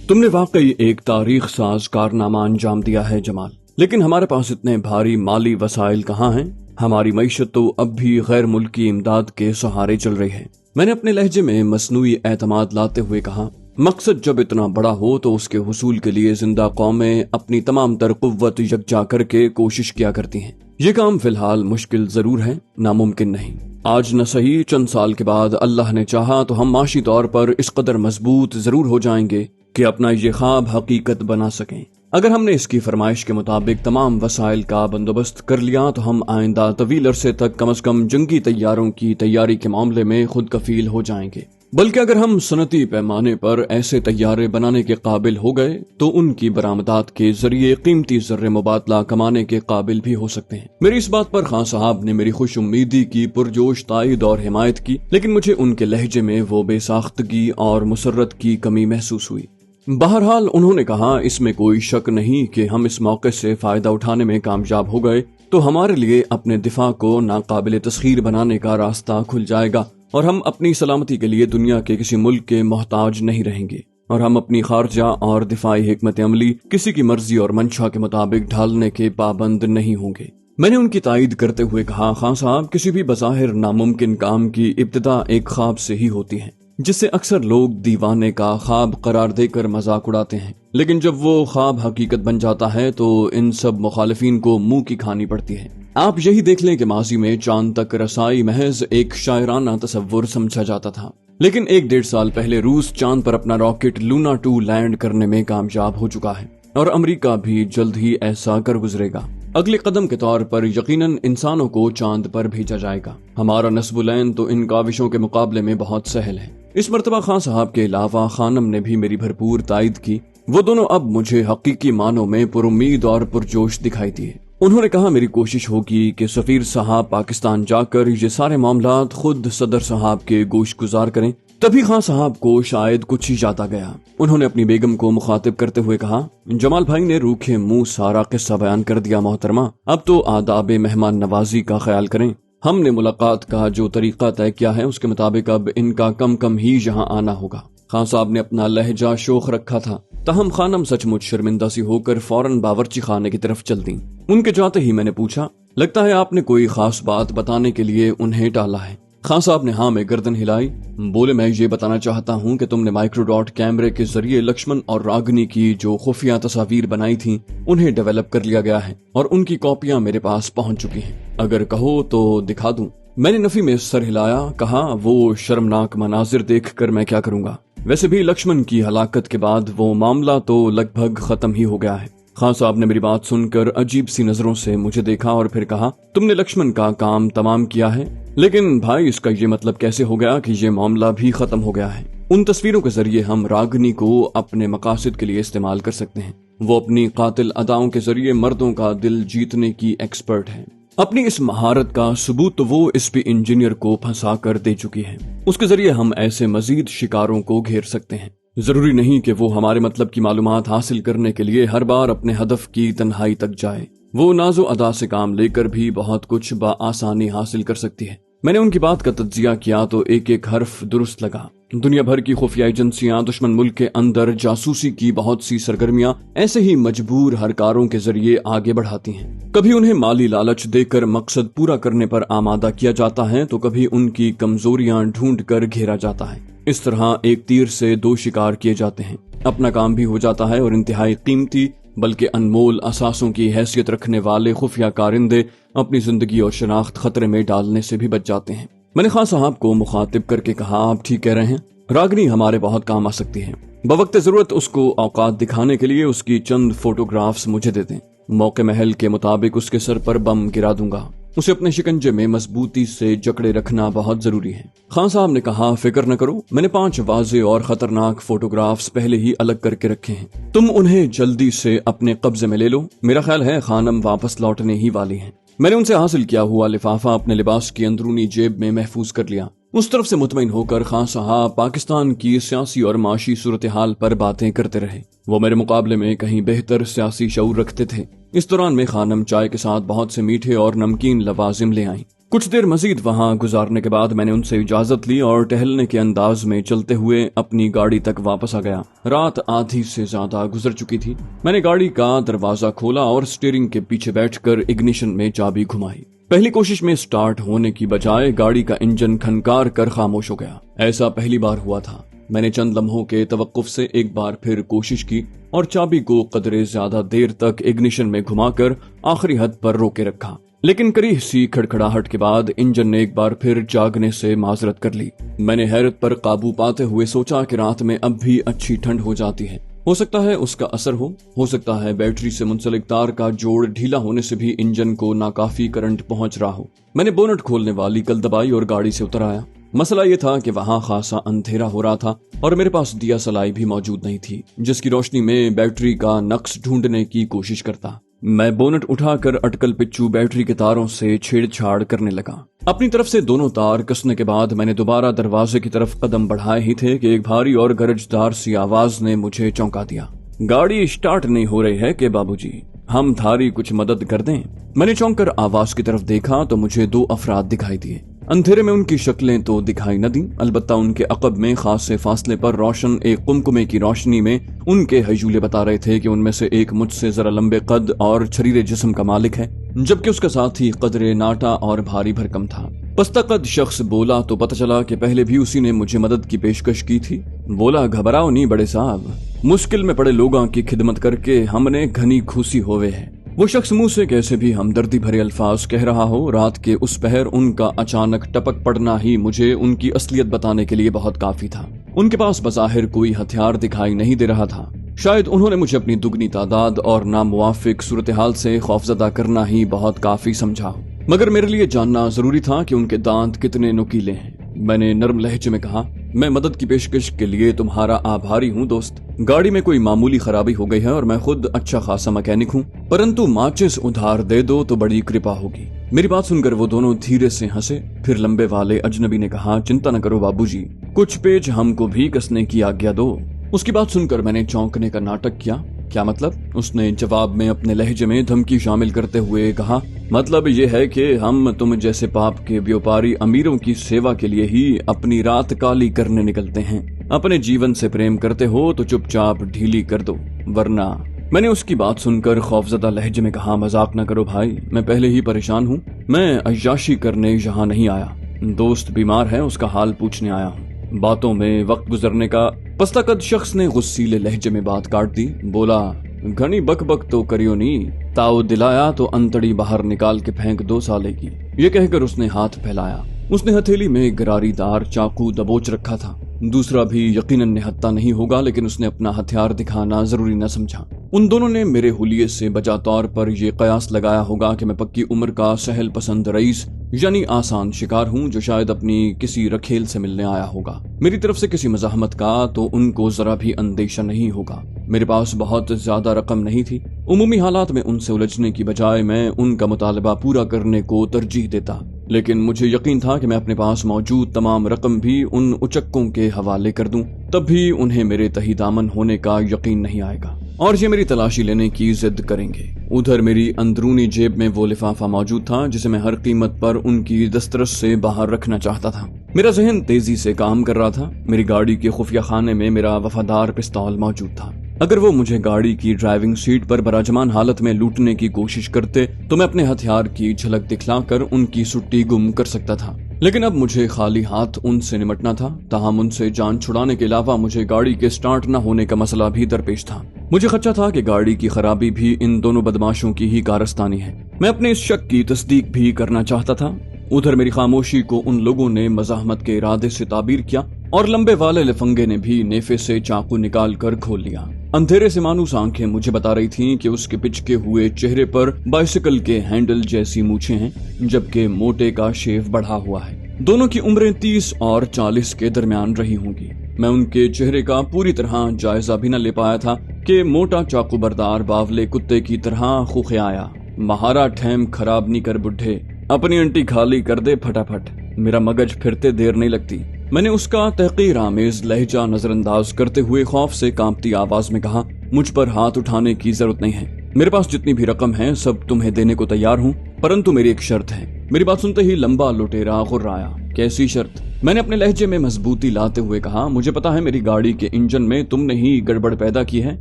تم نے واقعی ایک تاریخ ساز کارنامہ انجام دیا ہے جمال، لیکن ہمارے پاس اتنے بھاری مالی وسائل کہاں ہیں؟ ہماری معیشت تو اب بھی غیر ملکی امداد کے سہارے چل رہی ہے۔ میں نے اپنے لہجے میں مصنوعی اعتماد لاتے ہوئے کہا، مقصد جب اتنا بڑا ہو تو اس کے حصول کے لیے زندہ قومیں اپنی تمام تر قوت یکجا کر کے کوشش کیا کرتی ہیں۔ یہ کام فی الحال مشکل ضرور ہے، ناممکن نہیں۔ آج نہ صحیح چند سال کے بعد اللہ نے چاہا تو ہم معاشی طور پر اس قدر مضبوط ضرور ہو جائیں گے کہ اپنا یہ خواب حقیقت بنا سکیں۔ اگر ہم نے اس کی فرمائش کے مطابق تمام وسائل کا بندوبست کر لیا تو ہم آئندہ طویل عرصے تک کم از کم جنگی طیاروں کی تیاری کے معاملے میں خود کفیل ہو جائیں گے۔ بلکہ اگر ہم صنعتی پیمانے پر ایسے طیارے بنانے کے قابل ہو گئے تو ان کی برآمدات کے ذریعے قیمتی زر مبادلہ کمانے کے قابل بھی ہو سکتے ہیں۔ میری اس بات پر خان صاحب نے میری خوش امیدی کی پرجوش تائید اور حمایت کی، لیکن مجھے ان کے لہجے میں وہ بے ساختگی اور مسرت کی کمی محسوس ہوئی۔ بہرحال انہوں نے کہا، اس میں کوئی شک نہیں کہ ہم اس موقع سے فائدہ اٹھانے میں کامیاب ہو گئے تو ہمارے لیے اپنے دفاع کو ناقابل تسخیر بنانے کا راستہ کھل جائے گا، اور ہم اپنی سلامتی کے لیے دنیا کے کسی ملک کے محتاج نہیں رہیں گے، اور ہم اپنی خارجہ اور دفاعی حکمت عملی کسی کی مرضی اور منشا کے مطابق ڈھالنے کے پابند نہیں ہوں گے۔ میں نے ان کی تائید کرتے ہوئے کہا، خان صاحب، کسی بھی بظاہر ناممکن کام کی ابتدا ایک خواب سے ہی ہوتی ہے، جس سے اکثر لوگ دیوانے کا خواب قرار دے کر مذاق اڑاتے ہیں، لیکن جب وہ خواب حقیقت بن جاتا ہے تو ان سب مخالفین کو منہ کی کھانی پڑتی ہے۔ آپ یہی دیکھ لیں کہ ماضی میں چاند تک رسائی محض ایک شاعرانہ تصور سمجھا جاتا تھا، لیکن 1-1.5 سال پہلے روس چاند پر اپنا راکٹ لونا 2 لینڈ کرنے میں کامیاب ہو چکا ہے، اور امریکہ بھی جلد ہی ایسا کر گزرے گا۔ اگلے قدم کے طور پر یقیناً انسانوں کو چاند پر بھیجا جائے گا۔ ہمارا نصب العین تو ان کاوشوں کے مقابلے میں بہت سہل ہے۔ اس مرتبہ خان صاحب کے علاوہ خانم نے بھی میری بھرپور تائید کی۔ وہ دونوں اب مجھے حقیقی معنوں میں پرامید اور پرجوش دکھائی دیے۔ انہوں نے کہا، میری کوشش ہوگی کہ سفیر صاحب پاکستان جا کر یہ سارے معاملات خود صدر صاحب کے گوش گزار کریں۔ تبھی خان صاحب کو شاید کچھ ہی جاتا گیا۔ انہوں نے اپنی بیگم کو مخاطب کرتے ہوئے کہا، جمال بھائی نے روکھے منہ سارا قصہ بیان کر دیا محترمہ، اب تو آداب مہمان نوازی کا خیال کریں۔ ہم نے ملاقات کا جو طریقہ طے کیا ہے اس کے مطابق اب ان کا کم کم ہی یہاں آنا ہوگا۔ خان صاحب نے اپنا لہجہ شوخ رکھا تھا، تاہم خانم سچ مچ شرمندہ سی ہو کر فوراً باورچی خانے کی طرف چل دیں۔ ان کے جاتے ہی میں نے پوچھا، لگتا ہے آپ نے کوئی خاص بات بتانے کے لیے انہیں ٹالا ہے؟ خان صاحب نے ہاں میں گردن ہلائی۔ بولے، میں یہ بتانا چاہتا ہوں کہ تم نے مائکرو ڈاٹ کیمرے کے ذریعے لکشمن اور راگنی کی جو خفیہ تصاویر بنائی تھیں انہیں ڈیولپ کر لیا گیا ہے، اور ان کی کاپیاں میرے پاس پہنچ چکی ہیں۔ اگر کہو تو دکھا دوں۔ میں نے نفی میں سر ہلایا، کہا، وہ شرمناک مناظر دیکھ کر میں کیا کروں گا؟ ویسے بھی لکشمن کی ہلاکت کے بعد وہ معاملہ تو لگ بھگ ختم ہی ہو گیا ہے۔ خان صاحب نے میری بات سن کر عجیب سی نظروں سے مجھے دیکھا اور پھر کہا، تم نے لکشمن کا کام تمام کیا ہے، لیکن بھائی اس کا یہ مطلب کیسے ہو گیا کہ یہ معاملہ بھی ختم ہو گیا ہے؟ ان تصویروں کے ذریعے ہم راگنی کو اپنے مقاصد کے لیے استعمال کر سکتے ہیں۔ وہ اپنی قاتل اداؤں کے ذریعے مردوں کا دل جیتنے کی ایکسپرٹ ہے۔ اپنی اس مہارت کا ثبوت تو وہ اس پی انجینئر کو پھنسا کر دے چکی ہے۔ اس کے ذریعے ہم ایسے مزید شکاروں کو گھیر سکتے ہیں۔ ضروری نہیں کہ وہ ہمارے مطلب کی معلومات حاصل کرنے کے لیے ہر بار اپنے ہدف کی تنہائی تک جائے۔ وہ ناز و ادا سے کام لے کر بھی بہت کچھ بآسانی حاصل کر سکتی ہے۔ میں نے ان کی بات کا تجزیہ کیا تو ایک ایک حرف درست لگا۔ دنیا بھر کی خفیہ ایجنسیاں دشمن ملک کے اندر جاسوسی کی بہت سی سرگرمیاں ایسے ہی مجبور ہرکاروں کے ذریعے آگے بڑھاتی ہیں۔ کبھی انہیں مالی لالچ دے کر مقصد پورا کرنے پر آمادہ کیا جاتا ہے تو کبھی ان کی کمزوریاں ڈھونڈ کر گھیرا جاتا ہے۔ اس طرح ایک تیر سے 2 شکار کیے جاتے ہیں۔ اپنا کام بھی ہو جاتا ہے اور انتہائی قیمتی بلکہ انمول اثاثوں کی حیثیت رکھنے والے خفیہ کارندے اپنی زندگی اور شناخت خطرے میں ڈالنے سے بھی بچ جاتے ہیں۔ میں نے خان صاحب کو مخاطب کر کے کہا، آپ ٹھیک کہہ رہے ہیں، راگنی ہمارے بہت کام آ سکتی ہے۔ بوقت ضرورت اس کو اوقات دکھانے کے لیے اس کی چند فوٹوگرافز مجھے دے دیں۔ موقع محل کے مطابق اس کے سر پر بم گرا دوں گا۔ اسے اپنے شکنجے میں مضبوطی سے جکڑے رکھنا بہت ضروری ہے۔ خان صاحب نے کہا، فکر نہ کرو، میں نے 5 واضح اور خطرناک فوٹوگرافز پہلے ہی الگ کر کے رکھے ہیں، تم انہیں جلدی سے اپنے قبضے میں لے لو۔ میرا خیال ہے خانم واپس لوٹنے ہی والی ہیں۔ میں نے ان سے حاصل کیا ہوا لفافہ اپنے لباس کی اندرونی جیب میں محفوظ کر لیا۔ اس طرف سے مطمئن ہو کر خان صاحب پاکستان کی سیاسی اور معاشی صورتحال پر باتیں کرتے رہے۔ وہ میرے مقابلے میں کہیں بہتر سیاسی شعور رکھتے تھے۔ اس دوران میں خانم چائے کے ساتھ بہت سے میٹھے اور نمکین لوازم لے آئیں۔ कुछ देर मजीद वहां गुजारने के बाद मैंने उनसे इजाजत ली और टहलने के अंदाज में चलते हुए अपनी गाड़ी तक वापस आ गया। रात आधी से ज्यादा गुजर चुकी थी। मैंने गाड़ी का दरवाजा खोला और स्टीयरिंग के पीछे बैठकर इग्निशन में चाबी घुमाई। पहली कोशिश में स्टार्ट होने की बजाय गाड़ी का इंजन खनकार कर खामोश हो गया। ऐसा पहली बार हुआ था। मैंने चंद लम्हों के तवक्कुफ से एक बार फिर कोशिश की और चाबी को कदरे ज्यादा देर तक इग्निशन में घुमाकर आखिरी हद पर रोके रखा, लेकिन करीब सी खड़खड़ाहट के बाद इंजन ने एक बार फिर जागने से माजरत कर ली। मैंने हैरत पर काबू पाते हुए सोचा कि रात में अब भी अच्छी ठंड हो जाती है। हो सकता है उसका असर हो सकता है बैटरी से मुंसलिक तार का जोड़ ढीला होने से भी इंजन को नाकाफी करंट पहुंच रहा हो। मैंने बोनट खोलने वाली कल दबाई और गाड़ी से उतर आया। मसला ये था कि वहां खासा अंधेरा हो रहा था और मेरे पास दिया सलाई भी मौजूद नहीं थी, जिसकी रोशनी में बैटरी का नक्श ढूंढने की कोशिश करता। मैं बोनट उठाकर अटकल पिच्चू बैटरी के तारों से छेड़छाड़ करने लगा। अपनी तरफ से दोनों तार कसने के बाद मैंने दोबारा दरवाजे की तरफ कदम बढ़ाए ही थे कि एक भारी और गरजदार सी आवाज ने मुझे चौंका दिया। गाड़ी स्टार्ट नहीं हो रही है कि बाबूजी, हम थारी कुछ मदद कर दें? मैंने चौंक कर आवाज की तरफ देखा तो मुझे दो अफराद दिखाई दिए। अंधेरे में उनकी शक्लें तो दिखाई न दी, अलबत्ता उनके अकब में खासे फासले पर रोशन एक कुमकुमे की रोशनी में उनके हजूले बता रहे थे कि उनमें से एक मुझसे जरा लंबे कद और छरीरे जिस्म का मालिक है, जबकि उसका साथी कदरे नाटा और भारी भरकम था। पस्ता कद शख्स बोला तो पता चला कि पहले भी उसी ने मुझे मदद की पेशकश की थी। बोला, घबराओ नहीं बड़े साहब, मुश्किल में पड़े लोगों की खिदमत करके हमने घनी खुशी होवे है। वो शख्स मुंह से कैसे भी हमदर्दी भरे अल्फाज कह रहा हो, रात के उस पहर उनका अचानक टपक पड़ना ही मुझे उनकी असलियत बताने के लिए बहुत काफी था। उनके पास बज़ाहिर कोई हथियार दिखाई नहीं दे रहा था। शायद उन्होंने मुझे अपनी दुगनी तादाद और नामुवाफिक सूरत हाल से खौफजदा करना ही बहुत काफी समझा, मगर मेरे लिए जानना जरूरी था कि उनके दांत कितने नुकीले हैं। मैंने नर्म लहजे में कहा, मैं मदद की पेशकश के लिए तुम्हारा आभारी हूँ दोस्त। गाड़ी में कोई मामूली खराबी हो गई है और मैं खुद अच्छा खासा मैकेनिक हूँ, परंतु माचिस उधार दे दो तो बड़ी कृपा होगी। मेरी बात सुनकर वो दोनों धीरे से हंसे। फिर लंबे वाले अजनबी ने कहा, चिंता न करो बाबूजी, कुछ पेज हमको भी कसने की आज्ञा दो। उसकी बात सुनकर मैंने चौंकने का नाटक किया। क्या मतलब? उसने जवाब में अपने लहजे में धमकी शामिल करते हुए कहा, मतलब ये है कि हम तुम जैसे पाप के व्यापारी अमीरों की सेवा के लिए ही अपनी रात काली करने निकलते हैं। अपने जीवन से प्रेम करते हो तो चुपचाप ढीली कर दो, वरना। मैंने उसकी बात सुनकर खौफजदा लहजे में कहा, मजाक न करो भाई, मैं पहले ही परेशान हूँ। मैं अय्याशी करने यहाँ नहीं आया, दोस्त बीमार है, उसका हाल पूछने आया हूँ। बातों में वक्त गुजरने का पस्तकद शख्स ने गुस्सीले लहजे में बात काट दी। बोला, घनी बकबक तो करियो नी, ताव दिलाया तो अंतड़ी बाहर निकाल के फेंक दो साले की। ये कहकर उसने हाथ फैलाया। उसने हथेली में गरारीदार चाकू दबोच रखा था। दूसरा भी यकीनन निहत्ता नहीं होगा, लेकिन उसने अपना हथियार दिखाना जरूरी न समझा। उन दोनों ने मेरे हुलिये से बजा तौर पर यह कयास लगाया होगा कि मैं पक्की उम्र का सहल पसंद रईस यानी आसान शिकार हूँ, जो शायद अपनी किसी रखेल से मिलने आया होगा। मेरी तरफ से किसी मज़ाहमत का तो उनको जरा भी अंदेशा नहीं होगा। मेरे पास बहुत ज्यादा रकम नहीं थी। उमूमी हालात में उनसे उलझने की बजाय मैं उनका मुतालबा पूरा करने को तरजीह देता, लेकिन मुझे यकीन था कि मैं अपने पास मौजूद तमाम रकम भी उन उचक्कों के हवाले कर दूं, तब भी उन्हें मेरे तही दामन होने का यकीन नहीं आएगा और ये मेरी तलाशी लेने की जिद करेंगे। उधर मेरी अंदरूनी जेब में वो लिफाफा मौजूद था जिसे मैं हर कीमत पर उनकी दस्तरस से बाहर रखना चाहता था। मेरा जहन तेजी से काम कर रहा था। मेरी गाड़ी के खुफिया खाने में मेरा वफादार पिस्तौल मौजूद था। अगर वो मुझे गाड़ी की ड्राइविंग सीट पर बराजमान हालत में लूटने की कोशिश करते तो मैं अपने हथियार की झलक दिखलाकर उनकी सुट्टी गुम कर सकता था, लेकिन अब मुझे खाली हाथ उनसे निमटना था। ताहम उनसे जान छुड़ाने के अलावा मुझे गाड़ी के स्टार्ट न होने का मसला भी दरपेश था। मुझे खदशा था कि गाड़ी की खराबी भी इन दोनों बदमाशों की ही कारस्तानी है। मैं अपने इस शक की तस्दीक भी करना चाहता था। उधर मेरी खामोशी को उन लोगों ने मज़ाहमत के इरादे से ताबीर किया और लंबे वाले लफंगे ने भी नेफे से चाकू निकाल कर खोल लिया। अंधेरे से मानूस आंखें मुझे बता रही थीं कि उसके पिचके हुए चेहरे पर बाइसिकल के हैंडल जैसी मूछें हैं, जबकि मोटे का शेव बढ़ा हुआ है। दोनों की उम्रें 30 और 40 के दरमियान रही होंगी। मैं उनके चेहरे का पूरी तरह जायजा भी न ले पाया था कि मोटा चाकू बरदार बावले कुत्ते की तरह खुखे आया। महारा ठैम खराब नहीं कर बुढ़े, अपनी अंटी खाली कर दे फटाफट, मेरा मगज फिरते देर नहीं लगती। मैंने उसका तहकीर आमेज लहजा नजरअंदाज करते हुए खौफ से कांपती आवाज में कहा, मुझ पर हाथ उठाने की जरूरत नहीं है। मेरे पास जितनी भी रकम है सब तुम्हें देने को तैयार हूँ, परंतु मेरी एक शर्त है। मेरी बात सुनते ही लंबा लुटेरा गुर्राया। कैसी शर्त? मैंने अपने लहजे में मजबूती लाते हुए कहा, मुझे पता है मेरी गाड़ी के इंजन में तुमने ही गड़बड़ पैदा की है,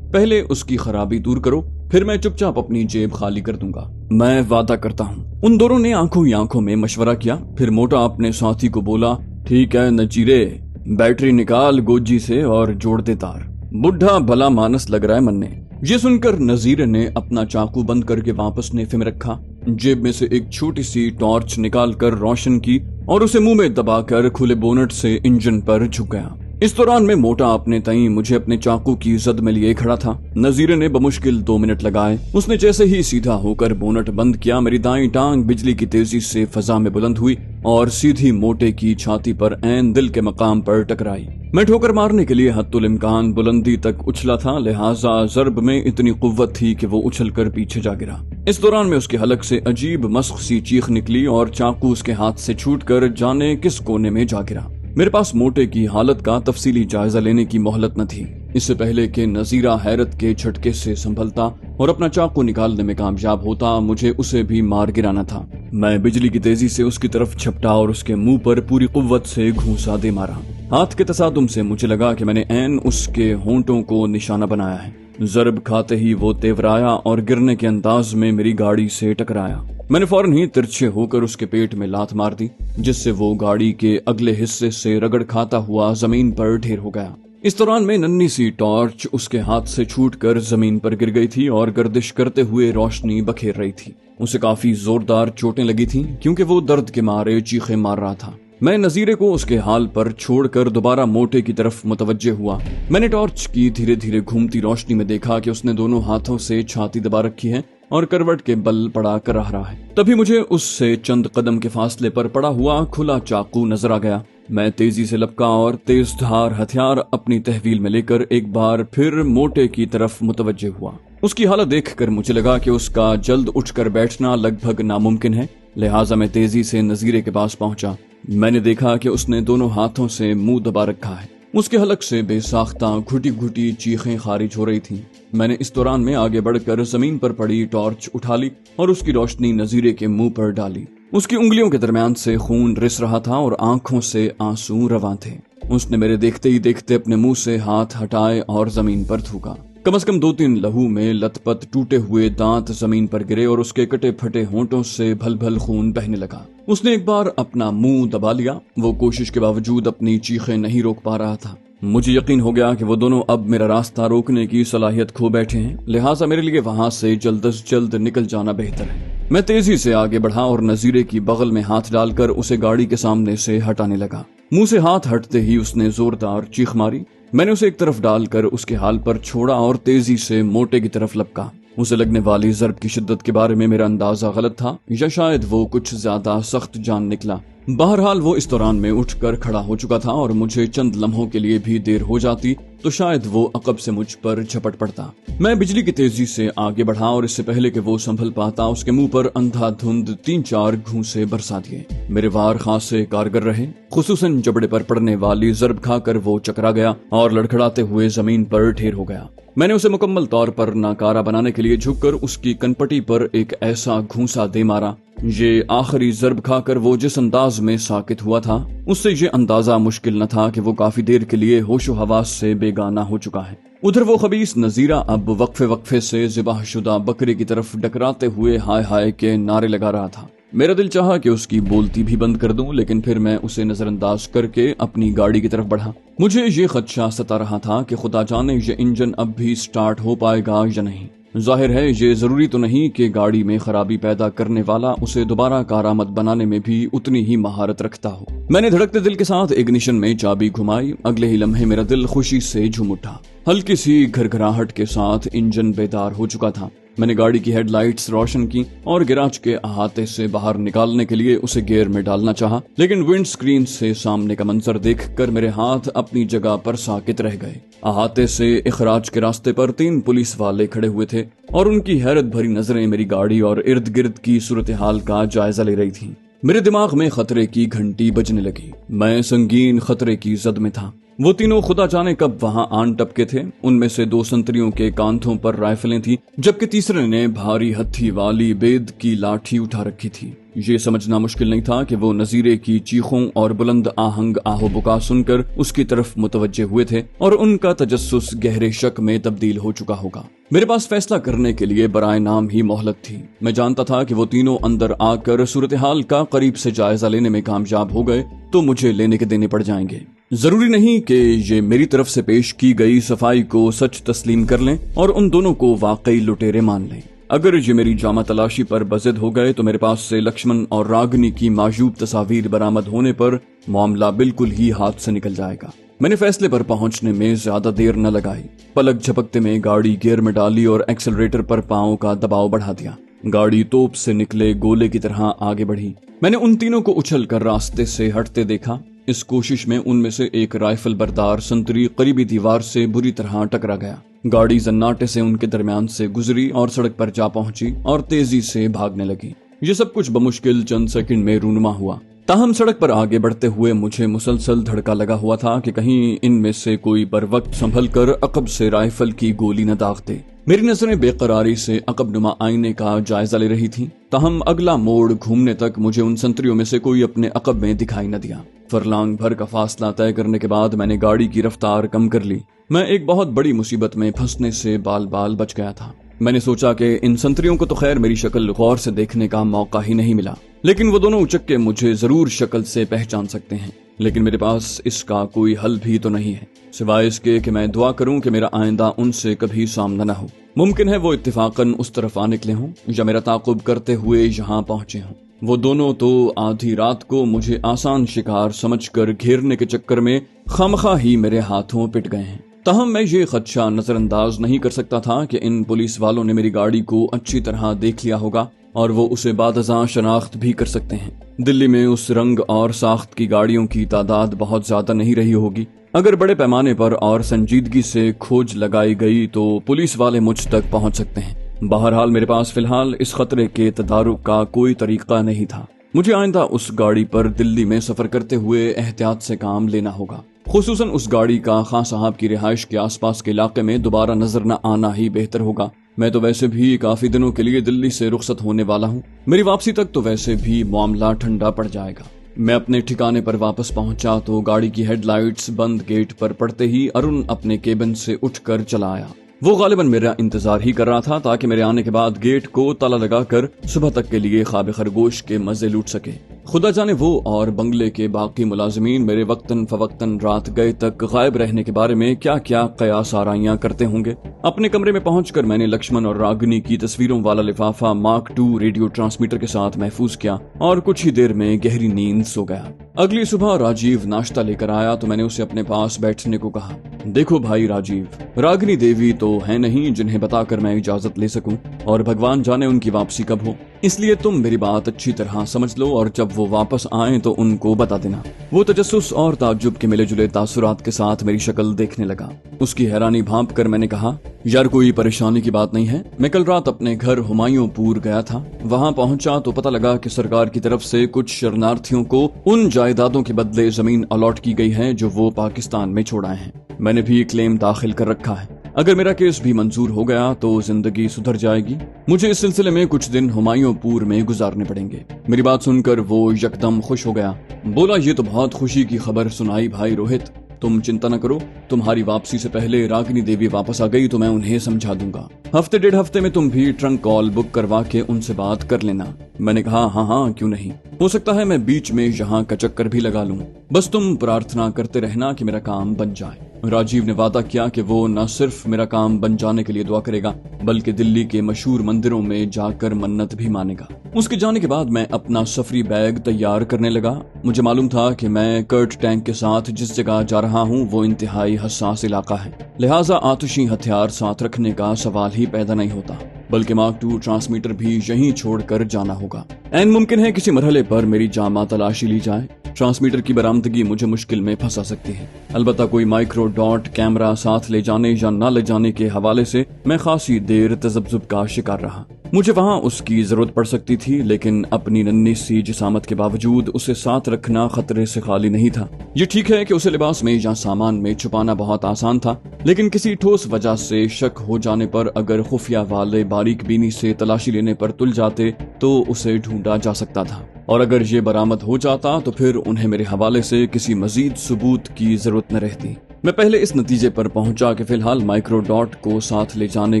पहले उसकी खराबी दूर करो, फिर मैं चुपचाप अपनी जेब खाली कर दूंगा। मैं वादा करता हूँ। उन दोनों ने आंखों ही आंखों में मशवरा किया। फिर मोटा अपने साथी को बोला, ठीक है नजीरे, बैटरी निकाल गोजी से और जोड़ दे तार। बुढ़ा भला मानस लग रहा है मन में। ये सुनकर नजीर ने अपना चाकू बंद करके वापस नेफे में रखा, जेब में से एक छोटी सी टॉर्च निकाल कर रोशन की और उसे मुंह में दबाकर खुले बोनट से इंजन पर झुक गया। इस दौरान में मोटा अपने तई मुझे अपने चाकू की जद में लिए खड़ा था। नजीर ने बमुश्किल 2 मिनट लगाए। उसने जैसे ही सीधा होकर बोनट बंद किया, मेरी दाईं टांग बिजली की तेजी से फजा में बुलंद हुई और सीधी मोटे की छाती पर ऐन दिल के मकाम पर टकराई। मैं ठोकर मारने के लिए हत्तुल इम्कान बुलंदी तक उछला था, लिहाजा जरब में इतनी कुव्वत थी कि वो उछल कर पीछे जा गिरा। इस दौरान में उसके हलक से अजीब मस्क सी चीख निकली और चाकू उसके हाथ से छूटकर जाने किस कोने में जा गिरा। मेरे पास मोटे की हालत का तफसीली जायजा लेने की मोहलत न थी। इससे पहले कि नजीरा हैरत के झटके से संभलता और अपना चाकू निकालने में कामयाब होता, मुझे उसे भी मार गिराना था। मैं बिजली की तेजी से उसकी तरफ झपटा और उसके मुंह पर पूरी कुव्वत से घूंसा दे मारा। हाथ के तसादुम से मुझे लगा कि मैंने ऐन उसके होंठों को निशाना बनाया है। जरब खाते ही वो तेवराया और गिरने के अंदाज में मेरी गाड़ी से टकराया। मैंने फौरन ही तिरछे होकर उसके पेट में लात मार दी, जिससे वो गाड़ी के अगले हिस्से से रगड़ खाता हुआ जमीन पर ढेर हो गया। इस दौरान में नन्ही सी टॉर्च उसके हाथ से छूटकर जमीन पर गिर गई थी और गर्दिश करते हुए रोशनी बखेर रही थी। उसे काफी जोरदार चोटें लगी थी क्योंकि वो दर्द के मारे चीखें मार रहा था। मैं नजीरे को उसके हाल पर छोड़कर दोबारा मोटे की तरफ मुतवज्जे हुआ। मैंने टॉर्च की धीरे धीरे घूमती रोशनी में देखा कि उसने दोनों हाथों से छाती दबा रखी है और करवट के बल पड़ा कर रहा है। तभी मुझे उससे चंद कदम के फासले पर पड़ा हुआ खुला चाकू नजर आ गया। मैं तेजी से लपका और तेज धार हथियार अपनी तहवील में लेकर एक बार फिर मोटे की तरफ मुतवज्जे हुआ। उसकी हालत देखकर मुझे लगा कि उसका जल्द उठकर बैठना लगभग नामुमकिन है, लिहाजा मैं तेजी से नजीरे के पास पहुंचा। मैंने देखा कि उसने दोनों हाथों से मुंह दबा रखा है। उसके हलक से बेसाख्ता घुटी घुटी चीखें खारिज हो रही थीं। मैंने इस दौरान में आगे बढ़कर जमीन पर पड़ी टॉर्च उठा ली और उसकी रोशनी नजीरे के मुंह पर डाली। उसकी उंगलियों के दरमियान से खून रिस रहा था और आंखों से आंसू रवां थे। उसने मेरे देखते ही देखते अपने मुंह से हाथ हटाए और जमीन पर थूका। कम से कम 2-3 लहू में लथपथ टूटे हुए दांत जमीन पर गिरे और उसके कटे फटे होंठों से भल भल खून बहने लगा। उसने एक बार अपना मुंह दबा लिया। वो कोशिश के बावजूद अपनी चीखें नहीं रोक पा रहा था। मुझे यकीन हो गया कि वो दोनों अब मेरा रास्ता रोकने की सलाहियत खो बैठे हैं, लिहाजा मेरे लिए वहां से जल्द से जल्द निकल जाना बेहतर है। मैं तेजी से आगे बढ़ा और नजीरे की बगल में हाथ डालकर उसे गाड़ी के सामने से हटाने लगा। मुंह से हाथ हटते ही उसने जोरदार चीख मारी। मैंने उसे एक तरफ डालकर उसके हाल पर छोड़ा और तेजी से मोटे की तरफ लपका। उसे लगने वाली जरब की शिद्दत के बारे में मेरा अंदाजा गलत था या शायद वो कुछ ज्यादा सख्त जान निकला। बहरहाल वो इस दौरान में उठकर खड़ा हो चुका था और मुझे चंद लम्हों के लिए भी देर हो जाती तो शायद वो अकब से मुझ पर झपट पड़ता। मैं बिजली की तेजी से आगे बढ़ा और इससे पहले कि वो संभल पाता उसके मुंह पर अंधाधुंध 3-4 घूंसे बरसा दिए। मेरे वार खासे कारगर रहे, खुसूसन जबड़े पर पड़ने वाली जरब खाकर वो चकरा गया और लड़खड़ाते हुए जमीन पर ढेर हो गया। मैंने उसे मुकम्मल तौर पर नाकारा बनाने के लिए झुककर उसकी कनपटी पर एक ऐसा घूंसा दे मारा। ये आखिरी जरब खाकर वो जिस अंदाज में साकित हुआ था, उससे ये अंदाजा मुश्किल न था कि वो काफी देर के लिए होशो हवास से बेगाना हो चुका है। उधर वो खबीस नजीरा अब वक्फे वक्फे से ज़िबाह शुदा बकरे की तरफ डकराते हुए हाय हाय के नारे लगा रहा था। मेरा दिल चाहा कि उसकी बोलती भी बंद कर दूं, लेकिन फिर मैं उसे नजरअंदाज करके अपनी गाड़ी की तरफ बढ़ा। मुझे ये खदशा सता रहा था कि खुदा जाने ये इंजन अब भी स्टार्ट हो पाएगा या नहीं। जाहिर है ये जरूरी तो नहीं कि गाड़ी में खराबी पैदा करने वाला उसे दोबारा कारआमद बनाने में भी उतनी ही महारत रखता हो। मैंने धड़कते दिल के साथ इग्निशन में चाबी घुमाई। अगले ही लम्हे मेरा दिल खुशी से झूम उठा। हल्की सी घरघराहट के साथ इंजन बेदार हो चुका था। मैंने गाड़ी की हेडलाइट्स रोशन की और गैराज के अहाते से बाहर निकालने के लिए उसे गियर में डालना चाहा, लेकिन विंड स्क्रीन से सामने का मंजर देखकर मेरे हाथ अपनी जगह पर साकित रह गए। अहाते से इखराज के रास्ते पर 3 पुलिस वाले खड़े हुए थे और उनकी हैरत भरी नजरें मेरी गाड़ी और इर्द गिर्द की सूरत हाल का जायजा ले रही थी। मेरे दिमाग में खतरे की घंटी बजने लगी। मैं संगीन खतरे की जद में था। वो तीनों खुदा जाने कब वहां आन टपके थे। उनमें से 2 संतरियों के कांधों पर राइफलें थी, जबकि तीसरे ने भारी हत्थी वाली बेद की लाठी उठा रखी थी। ये समझना मुश्किल नहीं था कि वो नजीरे की चीखों और बुलंद आहंग आहो बुका सुनकर उसकी तरफ मुतवज्जे हुए थे और उनका तजस्सुस गहरे शक में तब्दील हो चुका होगा। मेरे पास फैसला करने के लिए बराए नाम ही मोहलत थी। मैं जानता था कि वो तीनों अंदर आकर सूरत हाल का करीब से जायजा लेने में कामयाब हो गए तो मुझे लेने के देने पड़ जाएंगे। जरूरी नहीं कि ये मेरी तरफ से पेश की गई सफाई को सच तस्लीम कर लें और उन दोनों को वाकई लुटेरे मान लें। अगर ये मेरी जामा तलाशी पर बज़द हो गए तो मेरे पास से लक्ष्मण और रागिनी की माजूब तस्वीर बरामद होने पर मामला बिल्कुल ही हाथ से निकल जाएगा। मैंने फैसले पर पहुंचने में ज्यादा देर न लगाई। पलक झपकते में गाड़ी गियर में डाली और एक्सेलरेटर पर पांव का दबाव बढ़ा दिया। गाड़ी तोप से निकले गोले की तरह आगे बढ़ी। मैंने उन तीनों को उछल कर रास्ते से हटते देखा। इस कोशिश में उनमें से एक राइफल बरदार संतरी करीबी दीवार से बुरी तरह टकरा गया। गाड़ी जन्नाटे से उनके दरमियान से गुजरी और सड़क पर जा पहुंची और तेजी से भागने लगी। ये सब कुछ बमुश्किल चंद सेकंड में रूनुमा हुआ। ताहम सड़क पर आगे बढ़ते हुए मुझे मुसलसल धड़का लगा हुआ था कि कहीं इनमें से कोई बर वक्त संभल कर अकब से राइफल की गोली न दाग दे। मेरी नजरें बेकरारी से अकब नुमा आईने का जायजा ले रही थी। ताहम अगला मोड़ घूमने तक मुझे उन संतरियों में से कोई अपने अकब में दिखाई न दिया। फरलांग भर का फासला तय करने के बाद मैंने गाड़ी की रफ्तार कम कर ली। मैं एक बहुत बड़ी मुसीबत में फंसने से बाल बाल बच गया था। मैंने सोचा कि इन संतरियों को तो खैर मेरी शक्ल गौर से देखने का मौका ही नहीं मिला, लेकिन वो दोनों उचक्के मुझे जरूर शक्ल से पहचान सकते हैं। लेकिन मेरे पास इसका कोई हल भी तो नहीं है, सिवाय इसके कि मैं दुआ करूं कि मेरा आइंदा उनसे कभी सामना न हो। मुमकिन है वो इत्तेफाकन उस तरफ आ निकले हों या मेरा ताकुब करते हुए यहाँ पहुंचे हों। वो दोनों तो आधी रात को मुझे आसान शिकार समझकर घेरने के चक्कर में खामखा ही मेरे हाथों पिट गए हैं। ताहम मैं ये खदशा नजरअंदाज नहीं कर सकता था कि इन पुलिस वालों ने मेरी गाड़ी को अच्छी तरह देख लिया होगा और वो उसे बादज़ां शनाख्त भी कर सकते हैं। दिल्ली में उस रंग और साख्त की गाड़ियों की तादाद बहुत ज्यादा नहीं रही होगी। अगर बड़े पैमाने पर और संजीदगी से खोज लगाई गई तो पुलिस वाले मुझ तक पहुंच सकते हैं। बहरहाल मेरे पास फिलहाल इस खतरे के तदारुक का कोई तरीका नहीं था। मुझे आइंदा उस गाड़ी पर दिल्ली में सफर करते हुए एहतियात से काम लेना होगा। खुसूसन उस गाड़ी का खान साहब की रिहाइश के आसपास के इलाके में दोबारा नजर न आना ही बेहतर होगा। मैं तो वैसे भी काफी दिनों के लिए दिल्ली से रुखसत होने वाला हूँ। मेरी वापसी तक तो वैसे भी मामला ठंडा पड़ जाएगा। मैं अपने ठिकाने पर वापस पहुंचा तो गाड़ी की हेडलाइट्स बंद गेट पर पड़ते ही अरुण अपने केबिन से उठकर चला आया। वो गालिबन मेरा इंतजार ही कर रहा था ताकि मेरे आने के बाद गेट को ताला लगाकर सुबह तक के लिए ख्वाब खरगोश के मजे लूट सके। खुदा जाने वो और बंगले के बाकी मुलाजिमीन मेरे वक्तन फवक्तन रात गए तक गायब रहने के बारे में क्या क्या कयास आराइयां करते होंगे। अपने कमरे में पहुंचकर मैंने लक्ष्मण और रागिनी की तस्वीरों वाला लिफाफा मार्क 2 रेडियो ट्रांसमीटर के साथ महफूज किया और कुछ ही देर में गहरी नींद सो गया। अगली सुबह राजीव नाश्ता लेकर आया तो मैंने उसे अपने पास बैठने को कहा। देखो भाई राजीव, रागिनी देवी तो है नहीं जिन्हें बताकर मैं इजाजत ले सकूं और भगवान जाने उनकी वापसी कब हो, इसलिए तुम मेरी बात अच्छी तरह समझ लो और जब वो वापस आए तो उनको बता देना। वो तजस्सुस और ताज्जुब के मिले जुले तासुरात के साथ मेरी शक्ल देखने लगा। उसकी हैरानी भांप कर मैंने कहा, यार कोई परेशानी की बात नहीं है। मैं कल रात अपने घर हुमायूंपुर गया था। वहाँ पहुंचा तो पता लगा कि सरकार की तरफ से कुछ शरणार्थियों को उन जायदादों के बदले जमीन अलॉट की गई है जो वो पाकिस्तान में छोड़ आए हैं। मैंने भी क्लेम दाखिल कर रखा है। अगर मेरा केस भी मंजूर हो गया तो जिंदगी सुधर जाएगी। मुझे इस सिलसिले में कुछ दिन हुमायूंपुर में गुजारने पड़ेंगे। मेरी बात सुनकर वो यकदम खुश हो गया। बोला, ये तो बहुत खुशी की खबर सुनाई भाई रोहित। तुम चिंता न करो, तुम्हारी वापसी से पहले रागिनी देवी वापस आ गई तो मैं उन्हें समझा दूंगा। हफ्ते डेढ़ हफ्ते में तुम भी ट्रंक कॉल बुक करवा के उनसे बात कर लेना। मैंने कहा, हाँ क्यों नहीं, हो सकता है मैं बीच में यहाँ का चक्कर भी लगा लूं। बस तुम प्रार्थना करते रहना कि मेरा काम बन जाए। राजीव ने वादा किया कि वो न सिर्फ मेरा काम बन जाने के लिए दुआ करेगा बल्कि दिल्ली के मशहूर मंदिरों में जाकर मन्नत भी मानेगा। उसके जाने के बाद मैं अपना सफरी बैग तैयार करने लगा। मुझे मालूम था कि मैं कर्ट टैंक के साथ जिस जगह जा रहा हूँ वो इंतहाई हसास इलाका है, लिहाजा आतिशी हथियार साथ रखने का सवाल ही पैदा नहीं होता, बल्कि मार्क 2 ट्रांसमीटर भी यहीं छोड़कर जाना होगा। ऐन मुमकिन है किसी मरहले पर मेरी जामा तलाशी ली जाए। ट्रांसमीटर की बरामदगी मुझे मुश्किल में फंसा सकती है। अलबत्ता कोई माइक्रो डॉट कैमरा साथ ले जाने या न ले जाने के हवाले से मैं खासी देर तजब्जुब का शिकार रहा। मुझे वहां उसकी जरूरत पड़ सकती थी, लेकिन अपनी नन्ही सी जिसामत के बावजूद उसे साथ रखना खतरे से खाली नहीं था। ये ठीक है कि उसे लिबास में या सामान में छुपाना बहुत आसान था, लेकिन किसी ठोस वजह से शक हो जाने पर अगर खुफिया वाले बारीक बीनी से तलाशी लेने पर तुल जाते तो उसे ढूंढा जा सकता था, और अगर ये बरामद हो जाता तो फिर उन्हें मेरे हवाले से किसी मजीद सबूत की जरूरत न रहती। मैं पहले इस नतीजे पर पहुंचा कि फिलहाल माइक्रोडॉट को साथ ले जाने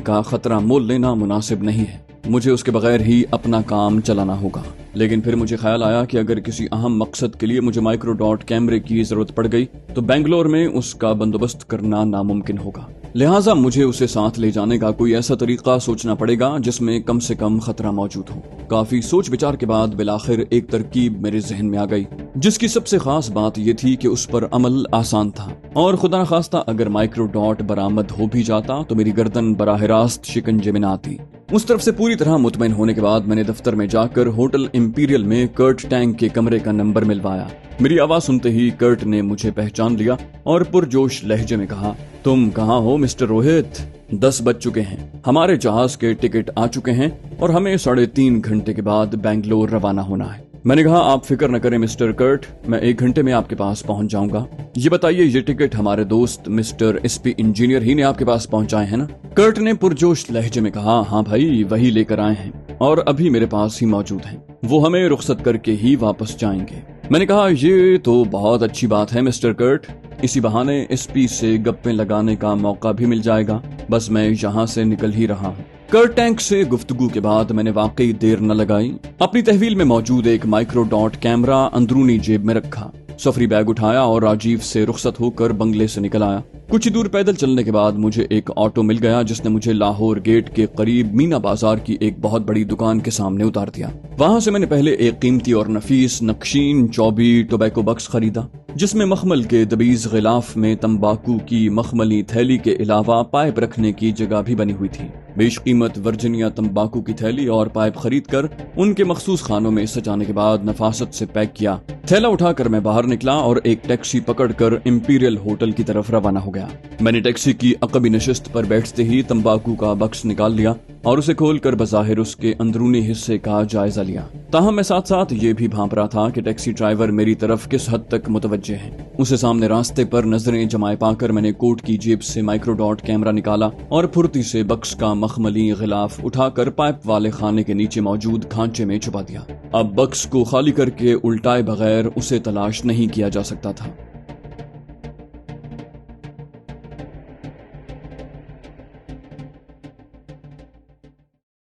का खतरा मोल लेना मुनासिब नहीं है, मुझे उसके बगैर ही अपना काम चलाना होगा। लेकिन फिर मुझे ख्याल आया कि अगर किसी अहम मकसद के लिए मुझे माइक्रोडॉट कैमरे की जरूरत पड़ गई तो बेंगलोर में उसका बंदोबस्त करना नामुमकिन होगा। लिहाजा मुझे उसे साथ ले जाने का कोई ऐसा तरीका सोचना पड़ेगा जिसमें कम से कम खतरा मौजूद हो। काफी सोच विचार के बाद बिलाखिर एक तरकीब मेरे जहन में आ गई, जिसकी सबसे खास बात यह थी कि उस पर अमल आसान था, और खुदा न खास्ता अगर माइक्रोडॉट बरामद हो भी जाता तो मेरी गर्दन बराह रास्त शिकंजे में न आती। उस तरफ से पूरी तरह मुतमईन होने के बाद मैंने दफ्तर में जाकर होटल इंपीरियल में कर्ट टैंक के कमरे का नंबर मिलवाया। मेरी आवाज सुनते ही कर्ट ने मुझे पहचान लिया और पुरजोश लहजे में कहा, तुम कहाँ हो मिस्टर रोहित? 10 बज चुके हैं, हमारे जहाज के टिकट आ चुके हैं और हमें 3.5 घंटे के बाद बेंगलोर रवाना होना है। मैंने कहा, आप फिक्र न करें मिस्टर कर्ट, मैं 1 घंटे में आपके पास पहुंच जाऊंगा। ये बताइए, ये टिकट हमारे दोस्त मिस्टर एसपी इंजीनियर ही ने आपके पास पहुंचाए हैं ना? कर्ट ने पुरजोश लहजे में कहा, हाँ भाई, वही लेकर आए हैं और अभी मेरे पास ही मौजूद हैं। वो हमें रुखसत करके ही वापस जाएंगे। मैंने कहा, ये तो बहुत अच्छी बात है मिस्टर कर्ट, इसी बहाने एसपी से गप्पे लगाने का मौका भी मिल जाएगा। बस मैं यहाँ से निकल ही रहा हूँ। कर्ट टैंक से गुफ्तगू के बाद मैंने वाकई देर न लगाई, अपनी तहवील में मौजूद एक माइक्रोडॉट कैमरा अंदरूनी जेब में रखा, सफरी बैग उठाया और राजीव से रुखसत होकर बंगले से निकल आया। कुछ ही दूर पैदल चलने के बाद मुझे एक ऑटो मिल गया जिसने मुझे लाहौर गेट के करीब मीना बाजार की एक बहुत बड़ी दुकान के सामने उतार दिया। वहां से मैंने पहले एक कीमती और नफीस नक्शीन चौबी टोबैको बक्स खरीदा, जिसमें मखमल के दबीज गिलाफ में तंबाकू की मखमली थैली के अलावा पाइप रखने की जगह भी बनी हुई थी। बेशकीमत वर्जीनिया तंबाकू की थैली और पाइप खरीद कर उनके मखसूस खानों में सजाने के बाद नफासत से पैक किया। थैला उठाकर मैं बाहर निकला और एक टैक्सी पकड़कर इंपीरियल होटल की तरफ रवाना हो गया। मैंने टैक्सी की अकबी नशिस्त पर बैठते ही तंबाकू का बक्स निकाल लिया और उसे खोलकर बज़ाहिर उसके अंदरूनी हिस्से का जायजा लिया। ताहम मैं साथ साथ ये भी भांप रहा था कि टैक्सी ड्राइवर मेरी तरफ किस हद तक मुतवज्जे है। उसे सामने रास्ते पर नजरें जमाए पाकर मैंने कोट की जेब से माइक्रोडॉट कैमरा निकाला और फुर्ती से बक्स का मखमली गिलाफ उठाकर पाइप वाले खाने के नीचे मौजूद खांचे में छुपा दिया। अब बक्स को खाली करके उल्टाए बगैर उसे तलाश नहीं किया जा सकता था।